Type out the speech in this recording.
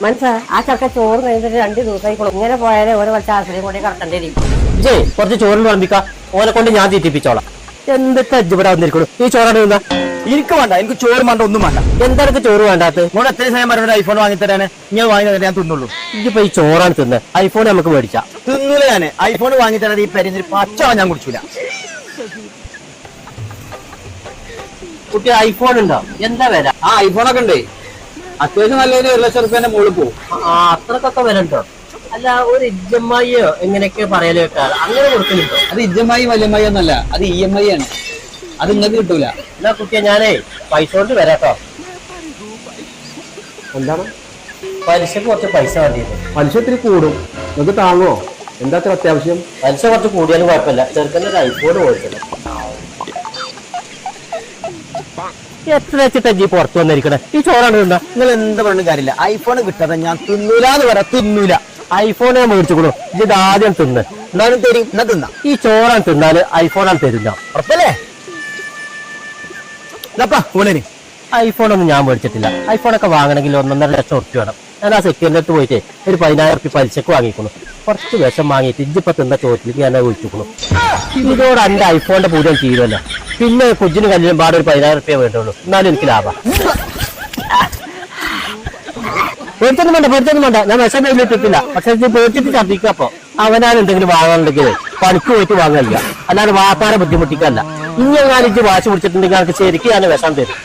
മനസ്സാ ആ ചക്ക ചോറ് കഴിഞ്ഞിട്ട് 2 ദിവസമായിക്കോളും. ഇങ്ങനെ പോയാലേ ഓരോ കുറച്ച് ആശ്രയം കൊണ്ട് കറക്കണ്ടേ കുറച്ച് ചോറിന് വിളമ്പിക്കാം. ഓനെ കൊണ്ട് ഞാൻ തീറ്റിപ്പിച്ചോളാം. എന്തൊക്കെ ഇവിടെ വന്നിരിക്കണു. ഈ ചോറാണ് തിന്നാ. എനിക്ക് വേണ്ട, എനിക്ക് ചോറ് വേണ്ട, ഒന്നും വേണ്ട. എന്തൊക്കെ ചോറ് വേണ്ടാത്ത? ഇവിടെ എത്രയും സമയം പറഞ്ഞ ഐഫോൺ വാങ്ങിത്തരാന് ഇങ്ങനെ വാങ്ങി തരാൻ ഞാൻ തിന്നുള്ളൂ. ഇതിപ്പോ ഈ ചോറാണ് തിന്ന്. ഐഫോൺ നമുക്ക് മേടിച്ചാ തിന്നൂല. ഞാന് ഐഫോൺ വാങ്ങിത്തരാൻ ഈ പെരിഞ്ഞൊരു പച്ച ഞാൻ കുടിച്ചില്ല. കുട്ടി ഐഫോൺ ഉണ്ടോ? എന്താ വില? ആ ഐഫോണൊക്കെ ഉണ്ട്. അത്യാവശ്യം നല്ലൊരു 1,00,000 മുകളിൽ പോകും. അത്രക്കൊക്കെ വില ഉണ്ടോ? അല്ല, ഒരു ഇജ്ജമ്മായിയോ എങ്ങനെയൊക്കെ പറയലോ വെക്കാറ് അങ്ങനെ കൊടുക്കുന്നുണ്ടോ? അത് ഇജ്ജമായി വല്യമായി ഒന്നല്ല, അത് EMI ആണ്. അത് നിങ്ങൾക്ക് കിട്ടൂല. എന്നാ കുട്ടിയെ ഞാനേ പൈസ കൊണ്ട് വരാട്ടോ. എന്താണ് പലിശക്ക് കുറച്ച് പൈസ വേണ്ടിയത്. പലിശ ഒത്തിരി കൂടും. നിങ്ങൾക്ക് താങ്ങോ? എന്താ അത്ര അത്യാവശ്യം? പലിശ കുറച്ച് കൂടിയാലും കുഴപ്പമില്ല. ചെറുക്കൻ്റെ ഒരു ഐഫോൺ മേടിച്ചത്. എത്ര വെച്ചിട്ടാ ജി പുറത്ത് വന്നിരിക്കണേ? ഈ ചോറാണ് തിന്നാ. നിങ്ങൾ എന്താ പറഞ്ഞ കാര്യമില്ല. ഐഫോൺ കിട്ടാതെ ഞാൻ തിന്നൂല എന്ന് പറയാ. തിന്നൂല. ഐഫോൺ ഞാൻ മേടിച്ചുകൊള്ളു. ഇത് ആദ്യം തിന്ന്, എന്നാലും തരും. എന്നാ തിന്നാ. ഈ ചോറാണ് തിന്നാല് ഐഫോണാണ് തരുന്ന. ഉറപ്പല്ലേ? ഊണന് ഐഫോൺ ഒന്നും ഞാൻ മേടിച്ചിട്ടില്ല. ഐഫോണൊക്കെ വാങ്ങണമെങ്കിൽ 1.5 ലക്ഷം ഉറുപ്പ്യ വേണം. ഞാൻ ആ സെക്യൂരിന്റെ അടുത്ത് പോയിട്ട് ഒരു 10,000 ഉറുപ്പ്യ പലിശക്ക് വാങ്ങിക്കുന്നു. കുറച്ച് വിഷം വാങ്ങിയിട്ട് ഇജ്ജിപ്പോ തിന്ന ചോറ്റിലേക്ക് ഞാൻ വിളിച്ചിരിക്കുന്നു. ഇതോടെ എന്റെ ഐഫോണിന്റെ പൂജ തീരുമല്ലോ. പിന്നെ കുഞ്ഞിന് കല്ലിനും പാടെ ഒരു 10,000 ഉറുപ്പ്യ വേണ്ടുള്ളൂ. എന്നാലും എനിക്ക് ലാഭം. പേടിച്ചൊന്നും വേണ്ട. ഞാൻ വിഷം കയ്യിലിട്ടിട്ടില്ല. പക്ഷെ ഇത് പേടിച്ചിട്ട് ഛർദ്ദിക്കപ്പോ അവനാണ് എന്തെങ്കിലും വാങ്ങാനുണ്ടെങ്കിൽ പണിക്ക് പോയിട്ട് വാങ്ങാനില്ല. അല്ലാതെ വാപ്പാരെ ബുദ്ധിമുട്ടിക്കല്ല. ഇനി ഞാൻ വാശി പിടിച്ചിട്ടുണ്ടെങ്കിൽ എനിക്ക് ശരിക്കും ഞാൻ വിഷം തരും.